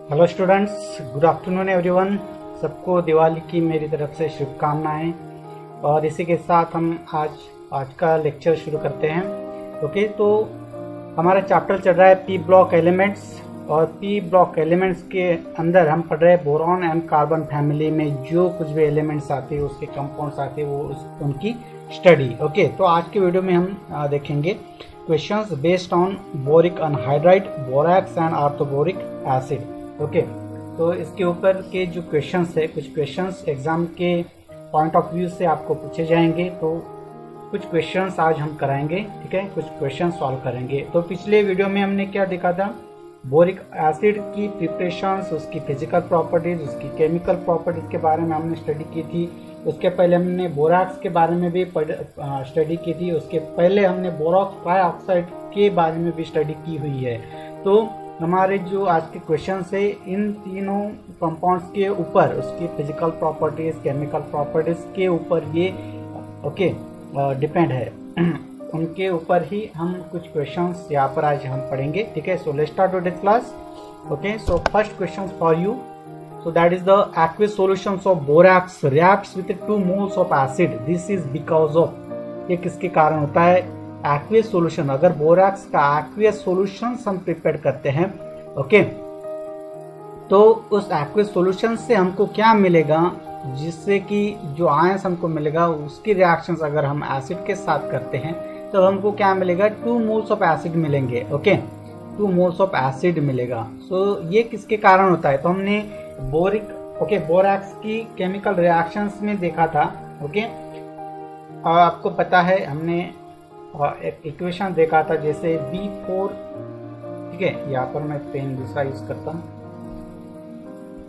Hello students, good afternoon everyone. सबको दिवाली की मेरी तरफ से शुभकामनाएं। और इसी के साथ हम आज का लेक्चर शुरू करते हैं। ओके, तो हमारा चैप्टर चल रहा है पी ब्लॉक एलिमेंट्स। और पी ब्लॉक एलिमेंट्स के अंदर हम पढ़ रहे हैं बोरॉन एंड कार्बन फैमिली में जो कुछ भी एलिमेंट्स आते हैं, उसके कंपाउंड्स आते हैं, वो उनकी स्टडी। ओके, तो आज के वीडियो में हम देखेंगे questions based on boric anhydride, borax and orthoboric acid. Okay, तो इसके ऊपर के जो क्वेश्चंस है, कुछ क्वेश्चंस एग्जाम के पॉइंट ऑफ व्यू से आपको पूछे जाएंगे। तो कुछ क्वेश्चंस आज हम कराएंगे, ठीक है, कुछ क्वेश्चन सॉल्व करेंगे। तो पिछले वीडियो में हमने क्या देखा था, बोरिक एसिड की प्रिपरेशंस, उसकी फिजिकल प्रॉपर्टीज, उसकी केमिकल प्रॉपर्टीज के बारे में हमने स्टडी की थी। उसके पहले हमने बोरैक्स के बारे में भी स्टडी की थी। उसके पहले हमने बोरॉक्स ट्राइऑक्साइड के बारे में भी स्टडी की हुई है। तो हमारे जो आज के क्वेश्चन है, इन तीनों कंपाउंड्स के ऊपर, उसकी फिजिकल प्रॉपर्टीज, केमिकल प्रॉपर्टीज के ऊपर ये डिपेंड है। उनके ऊपर ही हम कुछ क्वेश्चंस यहाँ पर आज हम पढ़ेंगे, ठीक है। So let's start today's class. Okay, so first question for you, so that is the aqueous solutions of borax reacts with 2 moles of acid. This is because of, ये किसके कारण होता है, एक्वियस सॉल्यूशन। अगर बोरैक्स का aqueous solution हम prepare करते हैं, ओके, तो उस एक्वियस सॉल्यूशन से हमको क्या मिलेगा, जिससे कि जो आयंस हमको मिलेगा उसकी रिएक्शंस अगर हम एसिड के साथ करते हैं तो हमको क्या मिलेगा, 2 मोल्स ऑफ एसिड मिलेंगे। ओके, 2 मोल्स ऑफ एसिड मिलेगा। सो ये किसके कारण होता है, तो हमने बोरैक्स की केमिकल रिएक्शंस में देखा था। ओके, और आपको पता है हमने एक इक्वेशन देखा था, जैसे B4, ठीक है, यहाँ पर मैं पेन दूसरा यूज करता हूँ,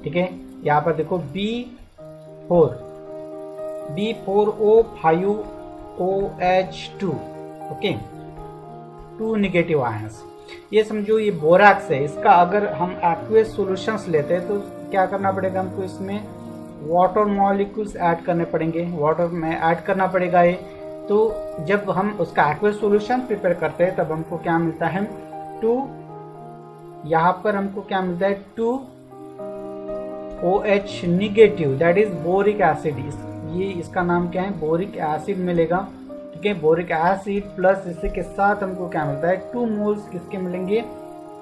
ठीक है। यहाँ पर देखो B4O5OH2, ओके, 2 नेगेटिव आयंस। ये समझो ये बोरैक्स है, इसका अगर हम एक्वियस सॉल्यूशंस लेते हैं तो क्या करना पड़ेगा हमको, इसमें वाटर मॉलिक्यूल्स ऐड करने पड़ेंगे, वाटर में ऐड करना पड़ेगा ये। तो जब हम उसका एक्वियस सॉल्यूशन प्रिपेयर करते हैं तब हमको क्या मिलता है, 2, यहाँ पर हमको क्या मिलता है, 2OH negative, that is boric acid. ये इसका नाम क्या है, बोरिक एसिड मिलेगा, ठीक है। बोरिक एसिड प्लस इसी के साथ हमको क्या मिलता है, 2 मोल्स किसके मिलेंगे,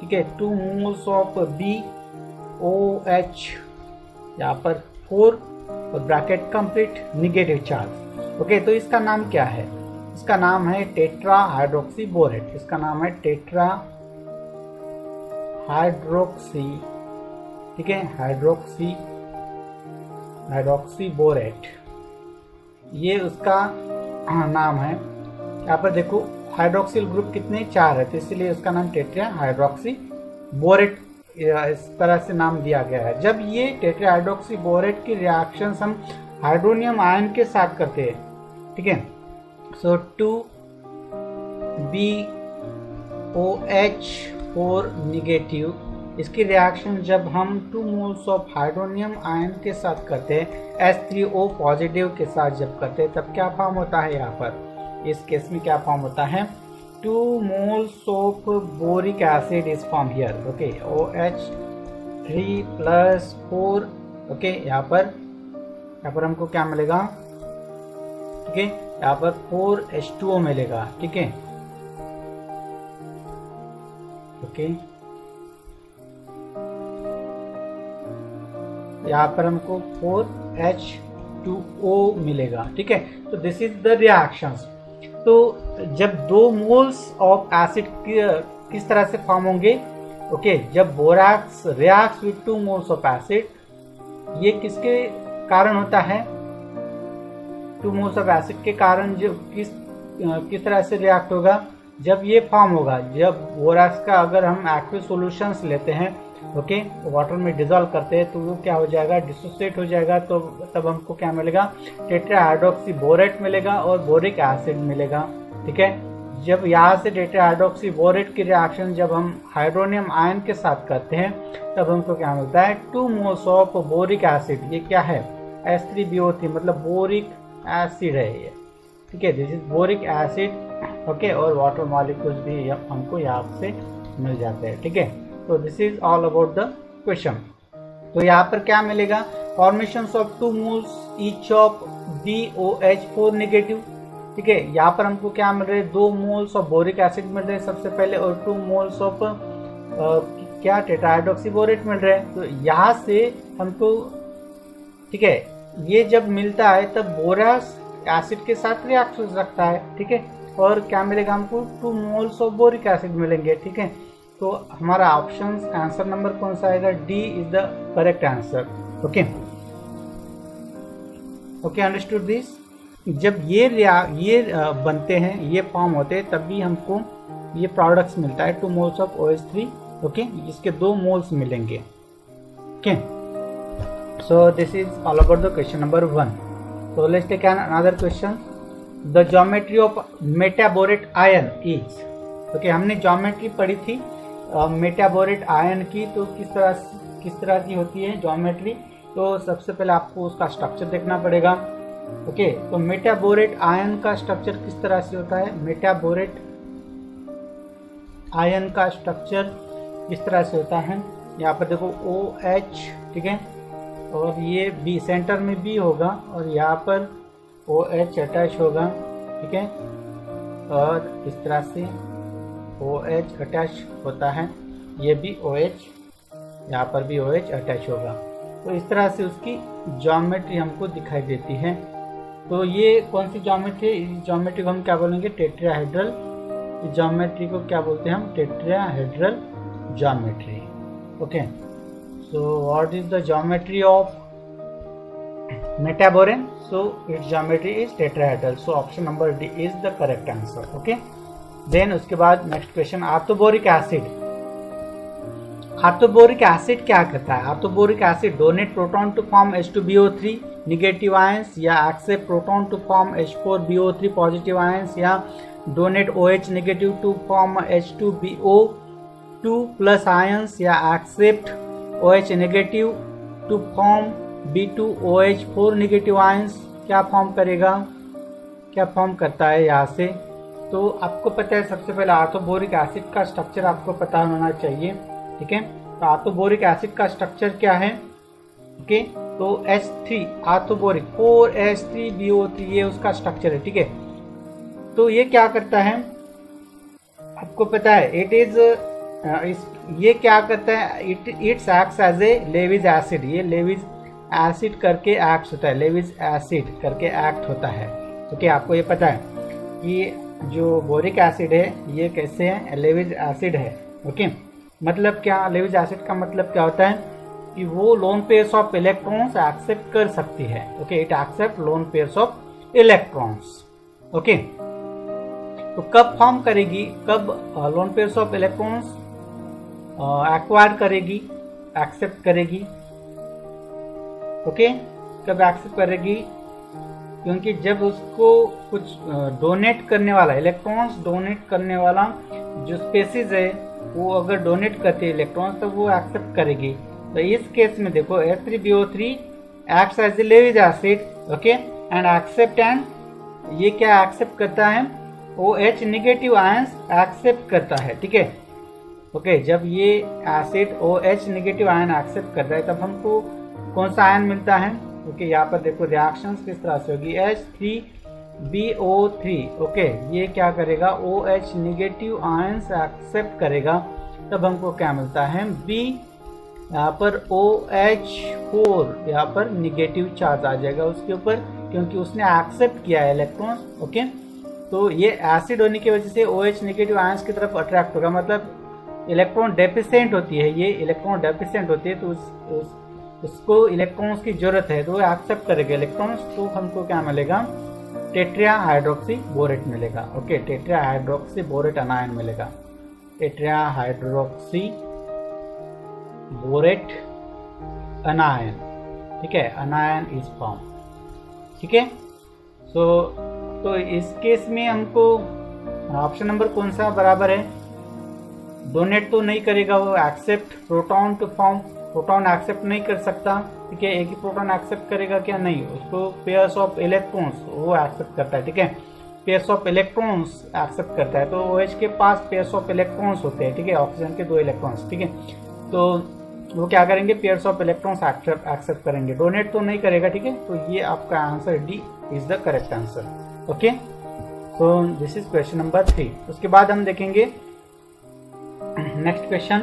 ठीक है, 2 मोल्स ऑफ BOH, यहाँ पर 4 और bracket complete, negative charge. Okay, तो इसका नाम क्या है, इसका नाम है टेट्रा हाइड्रोक्सी बोरेट। इसका नाम है टेट्रा हाइड्रोक्सी, ठीक है, हाइड्रोक्सी बोरेट, ये उसका नाम है। यहाँ पर देखो हाइड्रोक्सिल ग्रुप कितने, 4 है, तो इसलिए उसका नाम टेट्रा हाइड्रोक्सी बोरेट इस तरह से नाम दिया गया है। जब ये टेट्रा हाइड्रोक्सी बोरेट की रिएक्शंस हम हाइड्रोनियम आयन के साथ करते हैं, ठीक है, सो 2BOH4 नेगेटिव, इसकी रिएक्शन जब हम 2 मोल्स ऑफ हाइड्रोनियम आयन के साथ करते हैं, H3O पॉजिटिव के साथ जब करते हैं, तब क्या फॉर्म होता है, यहाँ पर इस केस में क्या फॉर्म होता है, 2 moles of boric acid is formed here. Okay, OH3+4, okay, यहाँ पर हमको क्या मिलेगा, ठीक है, यहाँ पर 4H2O मिलेगा, ठीक है, ओके, यहाँ पर हमको 4H2O मिलेगा, ठीक है। तो दिस इज द रिएक्शंस। तो जब 2 मोल्स ऑफ एसिड किस तरह से फॉर्म होंगे, ओके, जब borax reacts with 2 moles of acid, ये किसके कारण होता है, 2 मोल्स ऑफ एसिड के कारण जो किस तरह से रिएक्ट होगा, जब ये फॉर्म होगा, जब बोरैक्स का अगर हम एक्वियस सॉल्यूशंस लेते हैं, ओके, वाटर में डिजोल्व करते हैं, तो वो क्या हो जाएगा, डिसोसिएट हो जाएगा। तो तब हमको क्या मिलेगा, टेट्रा हाइड्रोक्सी बोरेट मिलेगा और बोरिक एसिड मिलेगा, ठीक है। जब यहाँ से टेट्रा हाइड्रोक्सी बोरेट की रिएक्शन जब हम हाइड्रोनियम आयन के साथ करते हैं, तब हमको क्या मिलता है, 2 मोल्स ऑफ बोरिक एसिड। ये क्या है, H3BO3, मतलब बोरिक एसिड है ये, ठीक है, this is boric acid, okay, और वाटर मॉलिक्यूल्स भी हमको यहाँ से मिल जाते हैं, ठीक है। तो this is all about the question. तो यहाँ पर क्या मिलेगा, formation of 2 moles each of BOH4 negative. ठीक है, यहाँ पर हमको क्या मिल रहा है, 2 मोल्स ऑफ बोरिक एसिड मिल रहे हैं सबसे पहले, और 2 मोल्स ऑफ क्या टेट्राहाइड्रोक्सीबोरेट मिल रहे हैं। तो यहाँ से हमको, ठीक है, ये जब मिलता है तब बोरस एसिड के साथ रिएक्ट हो सकता है। ठीक है, और क्या मिलेगा हमको, 2 मोल्स ऑफ बोरिक एसिड मिलेंगे। ठीक है, तो हमारा ऑप्शन आंसर नंबर कौन सा आएगा, D is the correct answer. Okay okay, understood this. जब ये बनते हैं, ये फॉर्म होते हैं, तब भी हमको ये प्रोडक्ट्स मिलता है 2 मोल्स ऑफ OH3। ओके, इसके 2 मोल्स मिलेंगे। Okay, so this is all about the question number 1। So let's take another question. The geometry of metaborate ion is. Okay, हमने ज्योमेट्री पढ़ी थी मेटाबोरेट आयन की, तो किस तरह की होती है ज्योमेट्री। तो सबसे पहले आपको उसका स्ट्रक्चर देखना पड़ेगा। ओके, तो मेटाबोरेट आयन का स्ट्रक्चर किस तरह से होता है, मेटाबोरेट आयन का स्ट्रक्चर किस तरह से होता है। यहाँ पर देखो OH, ठीक है, और ये B सेंटर में B होगा, और यहाँ पर OH अटैच होगा। ठीक है, और इस तरह से OH अटैच होता है, ये भी OH, यहाँ पर भी OH अटैच होगा। तो इस तरह से उसकी ज्योमेट्री हमको दिखाई देती है। तो ये कौन सी ज्योमेट्री है, इस ज्योमेट्री को हम क्या बोलेंगे, टेट्राहेड्रल। इस ज्योमेट्री को क्या बोलते हैं हम, tetrahedral geometry. Okay, so what is the geometry of metaboron? So its geometry is tetrahedral, so option number D is the correct answer. Okay, then उसके बाद next question, orthoboric acid. Orthoboric acid क्या करता है, orthoboric acid donate proton to form H2BO3 negative ions, या accept proton to form H4BO3 positive ions, या donate OH negative to form H2BO2 plus ions, या accept OH negative to form B2OH4 negative ions. क्या form करेगा, क्या form करता है यहाँ से। तो आपको पता है, सबसे पहले आर्थोबोरिक एसिड का स्ट्रक्चर आपको पता होना चाहिए। ठीक है, तो आर्थोबोरिक एसिड का स्ट्रक्चर क्या है। ओके, तो H3 आर्थोबोरिक 4H3BO3 ये उसका स्ट्रक्चर है। ठीक है, तो ये क्या करता है आपको पता है, इट इज ये क्या करता है, it's acts as a Lewis acid. ये लेविज एसिड करके एक्ट होता है, लेविज एसिड करके एक्ट होता है। ओके, आपको ये पता है कि जो बोरिक एसिड है ये कैसे है, लेविज एसिड है। ओके, मतलब क्या, लेविज एसिड का मतलब क्या होता है कि वो lone pairs of electrons accept कर सकती है। Okay, it accept lone pairs of electrons. Okay, तो कब फॉर्म करेगी, कब lone pairs of electrons acquire करेगी, एक्सेप्ट करेगी। ओके, कब एक्सेप्ट करेगी, क्योंकि जब उसको कुछ डोनेट करने वाला, इलेक्ट्रॉन्स डोनेट करने वाला जो स्पेसीज है वो अगर डोनेट करती है इलेक्ट्रॉन्स, तो वो एक्सेप्ट करेगी। तो इस केस में देखो H3BO3 acts as a Lewis acid. Okay, and accept, and ये क्या एक्सेप्ट करता है, OH नेगेटिव आयंस एक्सेप्ट करता है। ठीक है, ओके, जब ये acid OH negative ion accept करता है तब हमको कौन सा आयन मिलता है। ओके, यहाँ पर देखो रिएक्शंस किस तरह से होगी, H3BO3। ओके, ये क्या करेगा, OH नेगेटिव आयंस एक्सेप्ट करेगा, तब हमको क्या मिलता है, B। यहाँ पर OH4, यहाँ पर निगेटिव चार्ज आ जाएगा उसके ऊपर, क्योंकि उसने एक्सेप्ट किया है इलेक्ट्रॉन। ओके, तो ये एसिड होने की वजह से OH नेगेटिव आयंस की तरफ अट्रैक्ट होगा, मतलब इलेक्ट्रॉन डेफिशिएंट होती है, ये इलेक्ट्रॉन डेफिशिएंट होती है, तो उसको इलेक्ट्रॉन्स की जरूरत है, तो वो एक्सेप्ट करेगा इलेक्ट्रॉन्स। तो हमको क्या मिलेगा, टेट्राहाइड्रोक्सीबोरेट मिलेगा। ओके, टेट्राहाइड्रोक्सीबोरेट अनायन मिलेगा, टेट्राहाइड्रोक्सीबोरेट अनायन। ठीक है, अनायन इज फॉर्म। ठीक है, तो इस केस में हमको ऑप्शन नंबर कौन सा बराबर है, डोनेट तो नहीं करेगा वो, accept proton to form, proton accept नहीं कर सकता। ठीक है, एक ही प्रोटॉन एक्सेप्ट करेगा क्या, नहीं, उसको पेयर्स ऑफ इलेक्ट्रॉन्स वो एक्सेप्ट करता है। ठीक है, पेयर्स ऑफ इलेक्ट्रॉन्स एक्सेप्ट करता है, तो OH के पास पेयर्स ऑफ इलेक्ट्रॉन्स होते हैं। ठीक है, ऑक्सीजन के 2 इलेक्ट्रॉन्स। ठीक है, तो वो क्या करेंगे, पेयर्स ऑफ इलेक्ट्रॉन्स एक्सेप्ट करेंगे, डोनेट तो नहीं करेगा, ठीक है। तो ये आपका answer D is the correct answer. Okay, तो दिस इज क्वेश्चन नंबर 3। उसके बाद हम देखेंगे नेक्स्ट क्वेश्चन।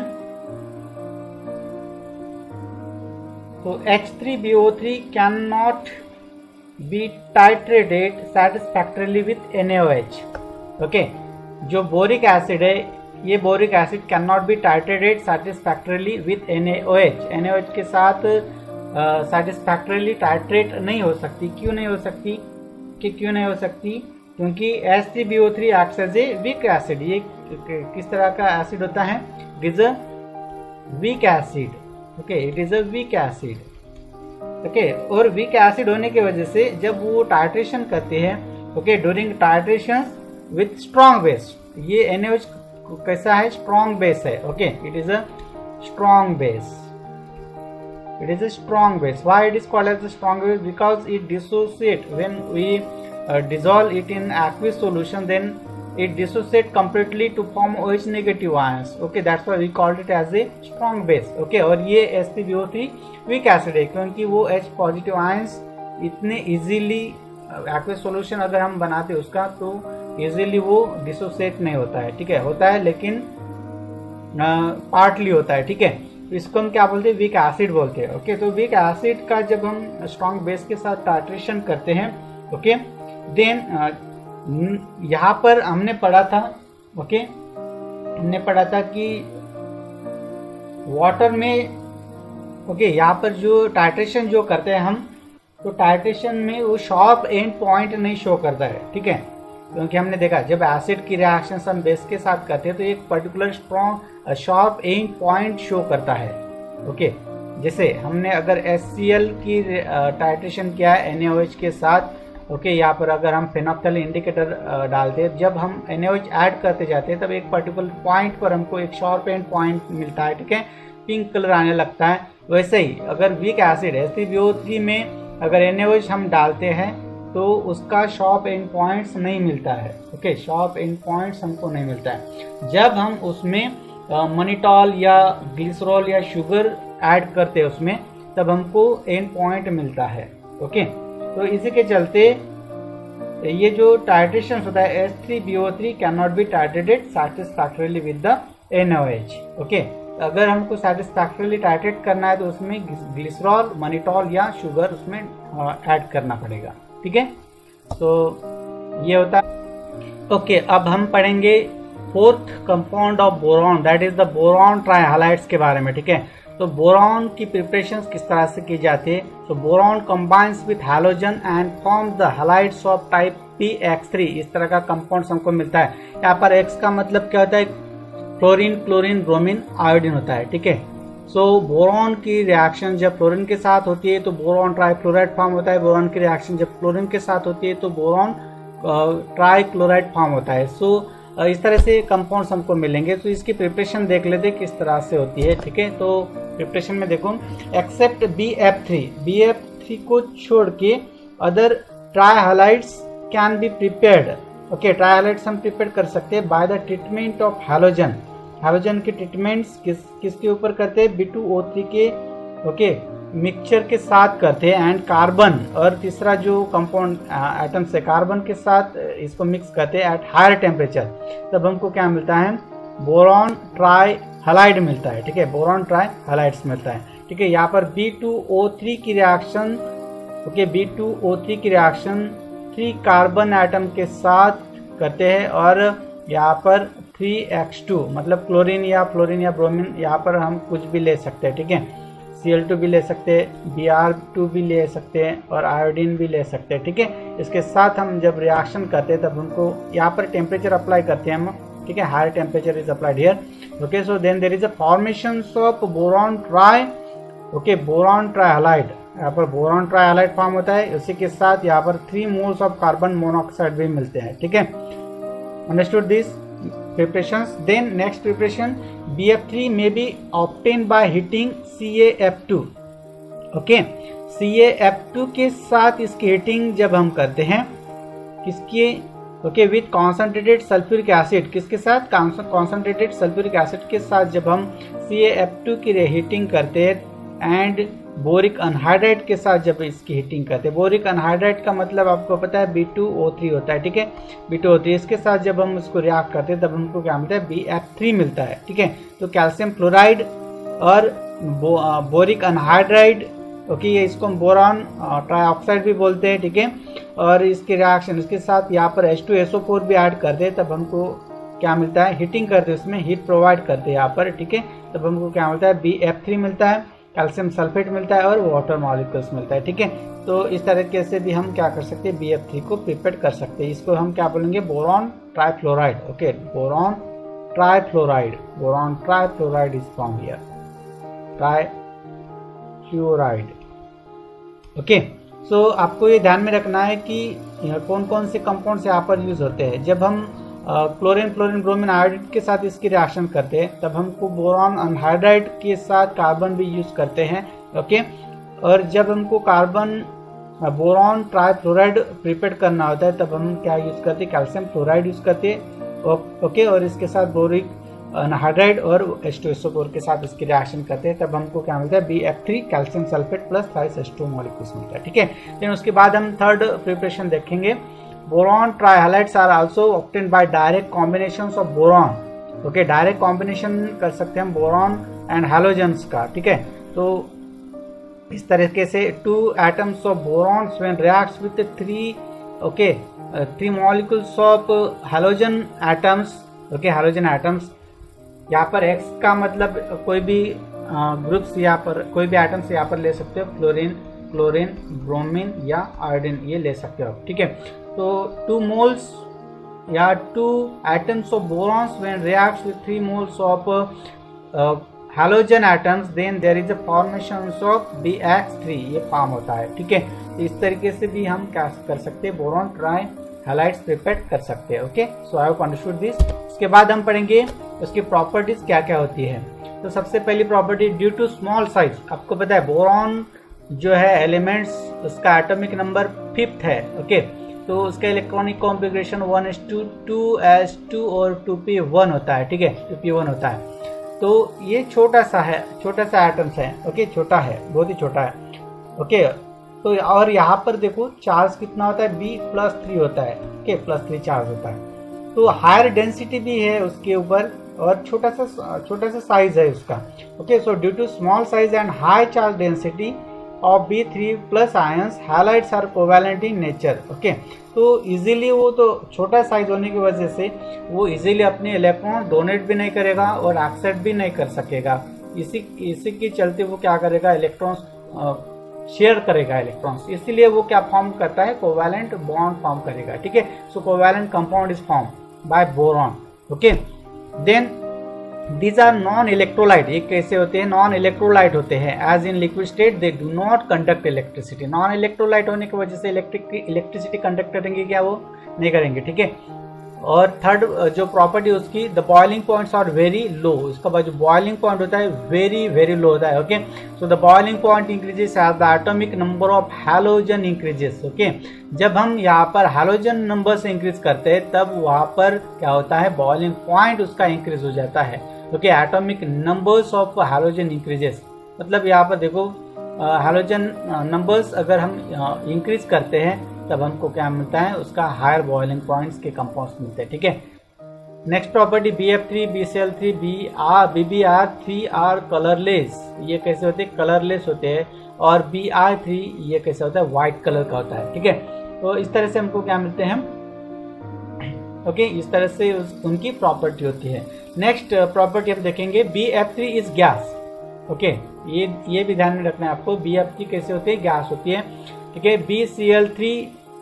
तो H3BO3 can not be titrated satisfactorily with NaOH। Okay, जो बोरिक एसिड है, ये boric acid can not be titrated satisfactorily with NaOH। NaOH के साथ सैटिस्फैक्टरली टाइट्रेट नहीं हो सकती। क्यों नहीं हो सकती? क्यों नहीं हो सकती? क्योंकि H3BO3 acts as a weak acid. ये किस तरह का एसिड होता है? It is a weak acid. Okay, it is a weak acid. Okay, और वीक एसिड होने की वजह से जब वो टाइट्रेशन करते हैं, okay, during titration with strong base, ये NaOH कैसा है? स्ट्रॉन्ग बेस है। Okay, it is a strong base. It is a strong base. Why it is called as a strong base? Because it dissociate when we dissolve it in aqueous solution, then it dissociate completely to form OH negative ions. Okay, that's why we called it as a strong base. Okay, और ये H3BO3 weak acid है क्योंकि वो H positive ions इतने easily aqueous solution अगर हम बनाते हैं उसका तो easily वो dissociate नहीं होता है, ठीक है। होता है लेकिन पार्टली होता है, ठीक है। तो इसको हम क्या बोलते हैं? वीक एसिड बोलते हैं। ओके, तो वीक एसिड का जब हम स्ट्रॉन्ग बेस के साथ टाइट्रेशन करते हैं, ओके, देन यहाँ पर हमने पढ़ा था, ओके, हमने पढ़ा था कि वाटर में, ओके, यहाँ पर जो टाइट्रेशन जो करते हैं हम, तो टाइट्रेशन में वो शार्प एंड पॉइंट नहीं शो करता है, ठीक है। क्योंकि हमने देखा जब एसिड की रिएक्शन हम बेस के साथ करते हैं तो एक particular strong sharp and point show करता है। ओके, जैसे हमने अगर HCl की टाइट्रेशन किया है NaOH के साथ, ओके, यहाँ पर अगर हम फेनोल्फथालीन इंडिकेटर डालते हैं, जब हम NaOH ऐड करते जाते हैं तब एक पर्टिकुलर पॉइंट पर हमको एक शार्प एंड पॉइंट मिलता है, ठीक है, पिंक कलर आने लगता है। वैसे ही अगर वीक एसिड H3BO3 में अगर NaOH हम डालते हैं तो उसका शार्प एंड पॉइंट्स नहीं मिलता है। ओके, शार्प एंड पॉइंट्स हमको नहीं मिलता है। जब हम उसमें मनीटॉल या ग्लिसरॉल या शुगर ऐड करते हैं उसमें, तब हमको एंड पॉइंट मिलता है। ओके, तो इसी के चलते ये जो टाइट्रेशन होता है H3BO3 can not be titrated satisfactorily with the NaOH। Okay, अगर हमको सैटिस्फैक्टरली टाइट्रेट करना है तो उसमें ग्लिसरॉल, मनीटॉल या शुगर उसमें ऐड करना पड़ेगा, ठीक है। तो ये होता है। ओके, अब हम पढ़ेंगे fourth compound of boron, that is the boron trihalides के बारे में, ठीक है। तो बोरॉन की प्रिपरेशन किस तरह से की जाती है? तो boron combines with halogen and form the halides of type PX3। इस तरह का कंपाउंड हमको मिलता है। यहाँ पर X का मतलब क्या होता है? फ्लोरीन, क्लोरीन, ब्रोमीन, आयोडीन होता है, ठीक है। सो बोरॉन की रिएक्शन जब फ्लोरीन के साथ होती है तो बोरॉन ट्राइक्लोराइड फॉर्म होता है। बोरॉन की रिएक्शन जब क्लोरीन के साथ होती है तो बोरॉन ट्राइक्लोराइड फॉर्म होता है। सो इस तरह से कंपाउंड्स हमको मिलेंगे। तो इसकी प्रिपरेशन देख लेते किस तरह से होती है, ठीक है। तो प्रिपरेशन में देखो, एक्सेप्ट BF3 को छोड़ के other trihalides can be prepared. Okay, trihalides हम प्रिपेयर कर सकते हैं by the treatment of halogen. Halogen के ट्रीटमेंट्स किसके ऊपर करते हैं? B2O3 के, ओके, मिक्सचर के साथ करते हैं एंड कार्बन, और तीसरा जो कंपाउंड एटम्स है कार्बन के साथ इसको मिक्स करते हैं एट हायर टेम्परेचर। तब हमको क्या मिलता है? बोरॉन ट्राइहैलाइड मिलता है, ठीक है, बोरॉन ट्राइहैलाइड्स मिलता है, ठीक है। यहाँ पर B2O3 की रिएक्शन, ओके, B2O3 की रिएक्शन 3 कार्बन एटम के साथ करते हैं और यहाँ पर 3X2 मतलब क्लोरीन या फ्लोरीन या ब्रोमीन, यहाँ पर हम कुछ भी ले सकते हैं, ठीक है। Cl2 भी ले सकते हैं, Br2 भी ले सकते हैं और आयोडीन भी ले सकते हैं, ठीक है। इसके साथ हम जब रिएक्शन करते हैं तब हमको यहाँ पर टेम्परेचर अप्लाई करते हैं हम, ठीक है, higher temperature is applied here. Okay, so then there is a formation of boron trihalide. यहाँ पर बोरॉन ट्राइहैलाइड फॉर्म होता है, उसी के साथ यहाँ पर 3 मोल्स ऑफ कार्बन मोनोऑक्साइड भी मिलते हैं, ठीक है। Understood this preparations? Then next preparation, BF3 may be obtained by heating CaF2. Okay, CaF2 के साथ इसकी हीटिंग जब हम करते हैं किसकी, okay, with concentrated sulphuric acid, किसके साथ? कॉन्सेंट्रेटेड सल्फ्यूरिक एसिड के साथ जब हम CaF2 की हीटिंग करते हैं एंड बोरिक अनहाइड्राइड के साथ जब इसकी हीटिंग करते हैं, बोरिक अनहाइड्राइड का मतलब आपको पता है B2O3 होता है, ठीक है, B2O3, इसके साथ जब हम इसको रिएक्ट करते हैं तब हमको क्या मिलता है? BF3 मिलता है, ठीक है। तो कैल्शियम क्लोराइड और बोरिक अनहाइड्राइड, ओके, ये इसको हम बोरॉन ट्राइऑक्साइड भी बोलते हैं, ठीक है। और इसके रिएक्शन इसके साथ यहाँ पर H2SO4 भी ऐड करते हैं, तब हमको क्या मिलता है? हीटिंग करते हैं, उसमें हीट प्रोवाइड करते हैं यहाँ पर, ठीक है, तब हमको क्या मिलता है? BF3 मिलता है, कैल्शियम सल्फेट मिलता है और वाटर मॉलिक्यूल्स मिलता है, ठीक है। तो इस तरीके से भी हम क्या कर सकते हैं? BF3 को प्रिपेयर कर सकते हैं। इसको हम क्या बोलेंगे? Boron trifluoride, okay, boron trifluoride, boron trifluoride is form here, trifluoride, okay. So आपको ये ध्यान में रखना है कि कौन कौन से कंपाउंड्स यहाँ पर यूज होते हैं। जब हम क्लोरीन ब्रोमीन आयोडाइड के साथ इसकी रिएक्शन करते हैं तब हमको बोरॉन अनहाइड्राइड के साथ कार्बन भी यूज करते हैं, ओके। और जब हमको बोरॉन ट्राइफ्लोराइड प्रिपेयर करना होता है तब हम क्या यूज करते हैं? कैल्शियम क्लोराइड यूज करते हैं, ओके। और इसके साथ बोरिक अनहाइड्राइड और H2SO4 के साथ इसकी रिएक्शन करते हैं तब हमको क्या मिलता है? BF3 calcium sulphate plus thrice H2 molecules मिलता है, ठीक है। फिर उसके बाद हम थर्ड प्रिपरेशन देखेंगे। Boron trihalides are also obtained by direct combinations of boron, okay, direct combination कर सकते हैं हम बोरॉन एंड हैलोजेंस का, ठीक है। तो इस तरीके से 2 atoms of boron when reacts with 3 molecules of halogen atoms, okay, halogen atoms. यहाँ पर X का मतलब कोई भी ग्रुप्स यहाँ पर, कोई भी एटम्स यहाँ पर ले सकते हो, क्लोरीन, ब्रोमीन या आयोडीन, ये ले सकते हो, ठीक है। तो 2 moles या 2 atoms of borons when reacts with 3 moles of halogen atoms, then there is a formation of BX3, ये फॉर्म होता है, ठीक है। इस तरीके से भी हम क्या कर सकते हैं? बोरॉन ट्राइहैलाइड्स प्रिपेयर कर सकते हैं, okay. So I have understood this. उसके बाद हम पढ़ेंगे उसकी प्रॉपर्टीज क्या क्या होती है। तो सबसे पहली property, due to small size, आपको पता है बोरॉन जो है एलिमेंट्स, उसका एटॉमिक नंबर 5th है, ओके। तो उसका इलेक्ट्रॉनिक कॉन्फ़िगरेशन 1s2 2s2 और 2p1 होता है, ठीक है, 2p1 होता है। तो ये छोटा सा एटम्स है, ओके, छोटा है, बहुत ही छोटा है, ओके। तो और यहाँ पर देखो चार्ज कितना होता है? B+3 होता है, ओके, +3 चार्ज होता है। तो हायर डेंसिटी भी है उसके ऊपर और छोटा सा साइज है उसका, okay. So due to small size and high charge density of B3+ ions, halides are covalent in nature, okay. तो इजीली वो तो छोटा साइज होने की वजह से वो इजीली अपने इलेक्ट्रॉन डोनेट भी नहीं करेगा और एक्सेप्ट भी नहीं कर सकेगा। इसी के चलते वो क्या करेगा? इलेक्ट्रॉन्स शेयर करेगा इलेक्ट्रॉन्स, इसीलिए वो क्या फॉर्म करता है? कोवैलेंट बॉन्ड फॉर्म करेगा, ठीक है। So covalent compound is form by boron, okay. Then These are non-electrolyte, ये कैसे होते हैं? नॉन इलेक्ट्रोलाइट होते हैं। As in liquid state they do not conduct electricity, non electrolyte होने की वजह से इलेक्ट्रिसिटी कंडक्ट करेंगे क्या? वो नहीं करेंगे, ठीक है। और थर्ड जो प्रॉपर्टी उसकी, the boiling points are very low, इसका जो बॉइलिंग पॉइंट होता है वेरी लो होता है, okay. So the boiling point increases as the atomic number of halogen increases, okay. जब हम यहाँ पर हैलोजन नंबर से इंक्रीज करते हैं तब वहां पर क्या होता है? बॉइलिंग पॉइंट उसका इंक्रीज हो जाता है, okay. Atomic numbers of halogen increases, मतलब यहाँ पर देखो हैलोजन नंबर्स अगर हम इंक्रीज करते हैं तब हमको क्या मिलता है? उसका हायर बॉइलिंग पॉइंट्स के कंपाउंड्स मिलते हैं, ठीक है। Next property, BF3, BCl3, BBr3 are colourless, ये कैसे होते हैं? कलरलेस होते हैं। और Br3 ये कैसे होता है? व्हाइट कलर का होता है, ठीक है। तो इस तरह से हमको क्या मिलते हैं? ओके, इस तरह से उनकी प्रॉपर्टी होती है। नेक्स्ट प्रॉपर्टी हम देखेंगे, BF3 इज गैस, ओके। ये भी ध्यान में रखना है आपको, BF3 कैसे होती है? गैस होती है, ठीक है। BCl3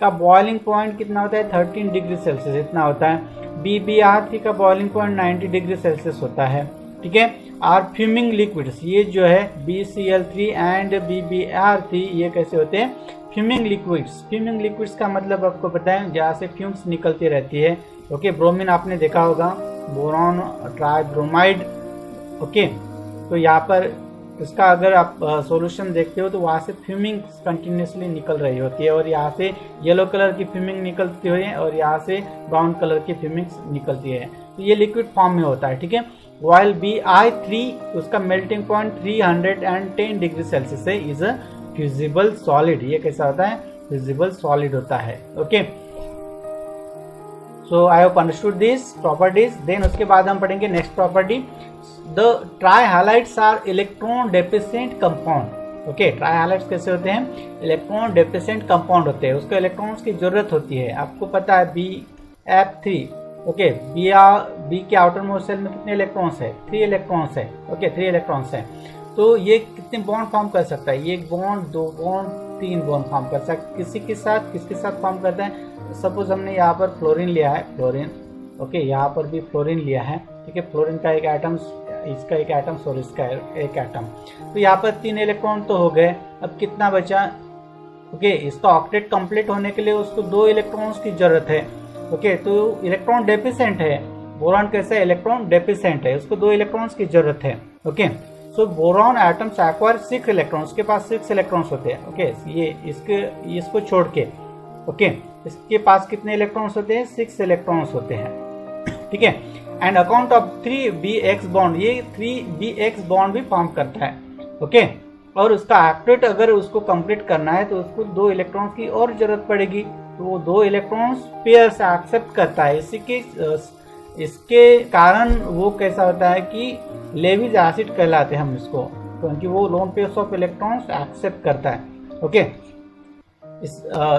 का बॉइलिंग पॉइंट कितना होता है? 13 डिग्री सेल्सियस इतना होता है। BBr3 का बॉइलिंग पॉइंट 90 डिग्री सेल्सियस होता है, ठीक है। और फ्यूमिंग लिक्विड्स, ये जो है BCl3 एंड BBr3 ये कैसे होते हैं? फ्यूमिंग लिक्विड्स का मतलब आपको पता है जहाँ से फ्यूम्स निकलती रहती है, ओके। ब्रोमीन आपने देखा होगा, बोरॉन ट्राइब्रोमाइड, ओके। तो यहाँ पर इसका अगर आप सॉल्यूशन देखते हो तो वहां से फ्यूमिंग कंटिन्यूसली निकल रही होती है, और यहाँ से येलो कलर की फ्यूमिंग निकलती है और यहाँ से ब्राउन कलर की फ्यूमिंग निकलती है। तो ये लिक्विड फॉर्म में होता है, ठीक है। वाइल Bi3 उसका मेल्टिंग पॉइंट 310 डिग्री सेल्सियस है, इज अ फ्यूजिबल सॉलिड। ये कैसा होता है? फ्यूजिबल सॉलिड होता है। Okay, so I hope understood this properties. Then उसके बाद हम पढ़ेंगे next property, the trihalides are electron deficient compound. Okay, trihalides कैसे होते हैं? इलेक्ट्रॉन डेफिशिएंट कंपाउंड होते हैं, उसको इलेक्ट्रॉन्स की जरूरत होती है। आपको पता है Bf3, ओके, बी के आउटर मोस्ट शेल में कितने इलेक्ट्रॉन्स है? 3 इलेक्ट्रॉन्स है। ओके, 3 इलेक्ट्रॉन्स है। तो ये कितने बॉन्ड फॉर्म कर सकता है? ये 1 बॉन्ड, 2 बॉन्ड, 3 बॉन्ड फॉर्म कर सकता है। किसके साथ फॉर्म करता है? सपोज हमने यहाँ पर फ्लोरीन लिया है, फ्लोरीन, ओके, यहाँ पर भी फ्लोरीन लिया है, ठीक है। फ्लोरीन का एक एटम, इसका एक एटम और इसका एक एटम, तो यहाँ पर 3 इलेक्ट्रॉन तो हो गए। अब कितना बचा? ओके, इसका ऑक्टेट कंप्लीट होने के लिए उसको 2 इलेक्ट्रॉन्स की जरूरत है। ओके, तो इलेक्ट्रॉन डेफिशिएंट है। बोरॉन कैसे? इलेक्ट्रॉन डेफिशिएंट है, उसको 2 इलेक्ट्रॉन्स की जरूरत है। ओके, सो बोरॉन एटम्स एक्वायर 6 इलेक्ट्रॉन्स, उसके पास 6 इलेक्ट्रॉन्स होते हैं। ओके, ये इसको छोड़ के, ओके, इसके पास कितने इलेक्ट्रॉन्स होते हैं? 6 इलेक्ट्रॉन्स होते हैं, ठीक है। And account of 3bx bond, ये 3bx बॉन्ड भी फॉर्म करता है। ओके, और उसका ऑक्टेट अगर उसको कंप्लीट करना है तो उसको 2 इलेक्ट्रॉन्स की और जरूरत पड़ेगी, तो वो 2 इलेक्ट्रॉन्स पेयर से एक्सेप्ट करता है। इसके कारण वो कैसा होता है कि लेविज एसिड कहलाते हैं हम इसको, क्योंकि वो lone pairs of electrons accept करता है। ओके,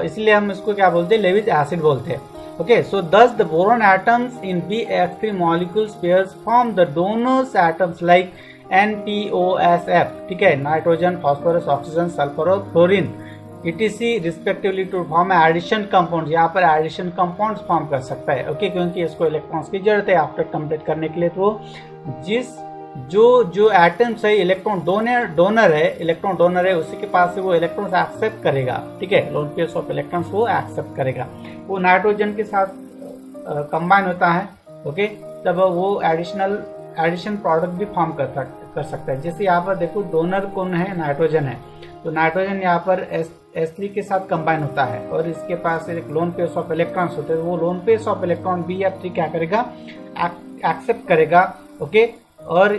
इसलिए हम इसको क्या बोलते हैं? लेविज एसिड बोलते हैं। Okay, so thus the boron atoms in Bf3 molecules pairs form the donors atoms like NPOSF, ठीक है, नाइट्रोजन, फास्फोरस, ऑक्सीजन, सल्फर और fluorine etc respectively to form addition compound. यहाँ पर एडिशन कंपाउंड्स फॉर्म कर सकता है। ओके, क्योंकि इसको इलेक्ट्रॉन्स की जरूरत है आफ्टर कंप्लीट करने के लिए। तो जो एटम्स है इलेक्ट्रॉन डोनर है, इलेक्ट्रॉन डोनर है, उसी के पास से वो इलेक्ट्रॉन्स एक्सेप्ट करेगा, ठीक है, लोन पेयर्स ऑफ इलेक्ट्रॉन्स वो एक्सेप्ट करेगा। वो नाइट्रोजन के साथ कंबाइन होता है, ओके, तब वो एडिशन प्रोडक्ट भी फॉर्म कर सकता है। जैसे यहाँ पर देखो, डोनर कौन है? नाइट्रोजन है, तो नाइट्रोजन यहाँ पर S3 के साथ कंबाइन होता है और इसके पास एक लोन पेयर्स ऑफ इलेक्ट्रॉन्स होते हैं। वो lone pairs of electron Bf3 क्या करेगा? एक्सेप्ट करेगा। ओके, और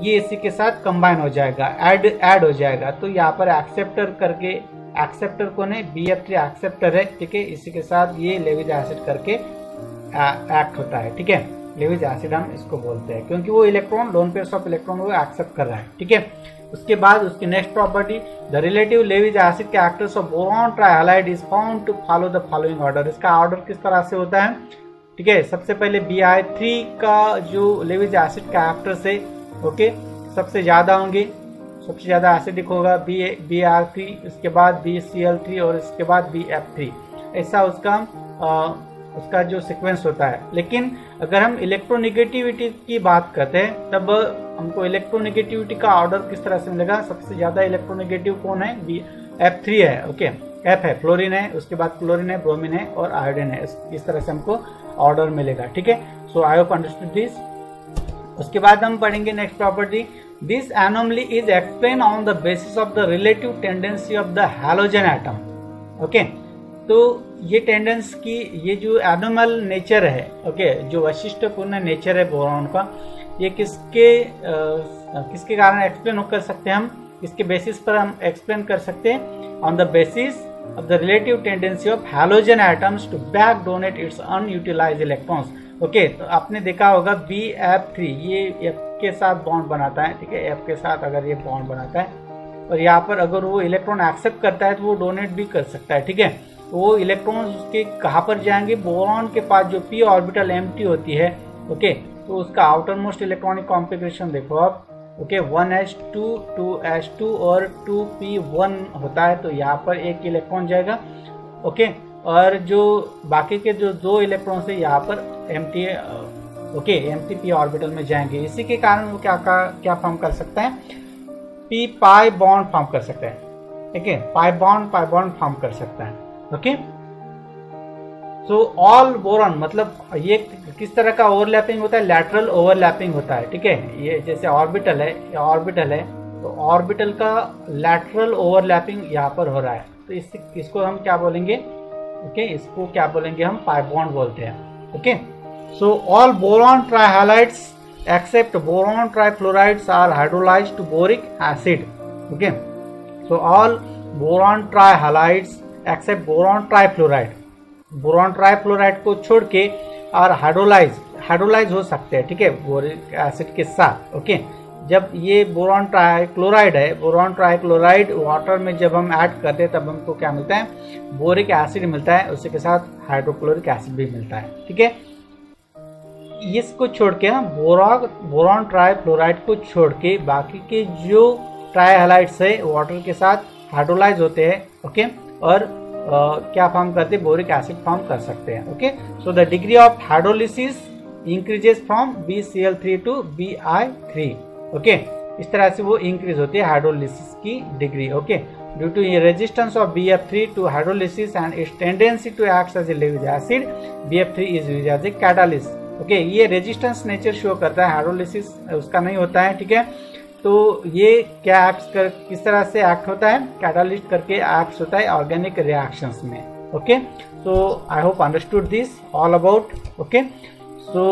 ये इसी के साथ कंबाइन हो जाएगा, ऐड हो जाएगा। तो यहाँ पर एक्सेप्टर कौन है? Bf3 एक्सेप्टर है, ठीक है। इसी के साथ ये लेविज एसिड करके एक्ट होता है, ठीक है। लेविज एसिड हम इसको बोलते हैं, क्योंकि वो electron, lone pairs of electron वो एक्सेप्ट कर रहा है, ठीक है। उसके बाद उसकी next property, the relative Lewis acid characters of boron trihalide is found to follow the following order. इसका ऑर्डर किस तरह से होता है? ठीक है, सबसे पहले Bi3 का जो लेविज एसिड कैरेक्टर्स है, ओके, सबसे ज्यादा होंगे, सबसे ज्यादा एसिडिक होगा Br3, इसके बाद BCl3 और इसके बाद Bf3। ऐसा उसका जो सीक्वेंस होता है। लेकिन अगर हम इलेक्ट्रोनेगेटिविटी की बात करते हैं, तब हमको इलेक्ट्रोनेगेटिविटी का ऑर्डर किस तरह से मिलेगा? सबसे ज्यादा इलेक्ट्रोनेगेटिव कौन है? F3 है, ओके, F है, फ्लोरीन है, उसके बाद क्लोरीन है, ब्रोमीन है और आयोडीन है। इस तरह से हमको ऑर्डर मिलेगा, ठीक है। सो आई होप अंडरस्टूड दिस। उसके बाद हम पढ़ेंगे next property, this anomaly is explain on the basis of the relative tendency of the halogen atom. Okay, तो ये टेंडेंस की, ये जो एनोमल नेचर है, ओके, जो वैशिष्ट्यपूर्ण नेचर है बोरॉन का, ये किसके कारण एक्सप्लेन कर सकते हैं हम? इसके बेसिस पर हम एक्सप्लेन कर सकते हैं, on the basis of the relative tendency of halogen atoms to back donate its unutilised electrons. Okay, तो आपने देखा होगा Bf3 ये F के साथ बॉन्ड बनाता है, ठीक है, F के साथ अगर ये बॉन्ड बनाता है और यहाँ पर अगर वो इलेक्ट्रॉन एक्सेप्ट करता है तो वो डोनेट भी कर सकता है, ठीक है। वो इलेक्ट्रॉन उसके कहाँ पर जाएंगे? बोरॉन के पास जो p ऑर्बिटल एम्प्टी होती है, ओके, तो उसका आउटर मोस्ट इलेक्ट्रॉनिक कॉन्फ़िगरेशन देखो आप, ओके, 1s2 2s2 और 2p1 होता है, तो यहाँ पर एक इलेक्ट्रॉन जाएगा, ओके, और जो बाकी के जो 2 इलेक्ट्रॉन है यहाँ पर empty, okay, empty p orbital में जाएंगे। इसी के कारण वो क्या फॉर्म कर सकता है? p पाई बॉन्ड फॉर्म कर सकता है, ठीक है, पाई बॉन्ड फॉर्म कर सकता है, ओके। सो ऑल बोरॉन, मतलब ये किस तरह का ओवरलैपिंग होता है? लैटरल ओवरलैपिंग होता है, ठीक है। ये जैसे ऑर्बिटल है, तो ऑर्बिटल का लैटरल ओवरलैपिंग यहाँ पर हो रहा है, तो इसको हम क्या बोलेंगे, ओके, इसको क्या बोलेंगे हम, पाई बॉन्ड बोलते हैं। Okay, so all boron trihalides except boron trifluorides are hydrolysed to boric acid. Okay, so all boron trihalides except boron trifluoride, boron trifluoride को छोड़ के और हाइड्रोलाइज हो सकते हैं, ठीक है, बोरिक एसिड के साथ। ओके, जब ये बोरॉन ट्राइक्लोराइड है, बोरॉन ट्राइक्लोराइड वाटर में जब हम ऐड करते हैं तब हमको क्या मिलता है, बोरिक एसिड मिलता है, उसी के साथ हाइड्रोक्लोरिक एसिड भी मिलता है। ठीक है, इसको छोड़ के हम बोरॉन ट्राइफ्लोराइड को छोड़ के बाकी के जो ट्राइहैलाइड्स है वाटर के साथ हाइड्रोलाइज होते हैं। ओके, और क्या फॉर्म करते हैं, बोरिक एसिड फॉर्म कर सकते हैं। Okay, so the degree of hydrolysis increases from BCl3 to Bi3। Okay, इस तरह से वो इंक्रीज होती है हाइड्रोलिसिस की degree. Okay, due to resistance of BF3 to hydrolysis and its tendency to act as a लिविंग acid, BF3 is used as a catalyst. Okay, ये resistance nature show करता है, हाइड्रोलिसिस उसका नहीं होता है। ठीक है, तो ये क्या किस तरह से एक्ट होता है, कैटालिस्ट करके एक्ट होता है ऑर्गेनिक रिएक्शंस में। Okay, so I hope understood this all about. Okay, so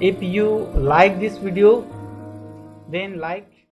if you like this video, then like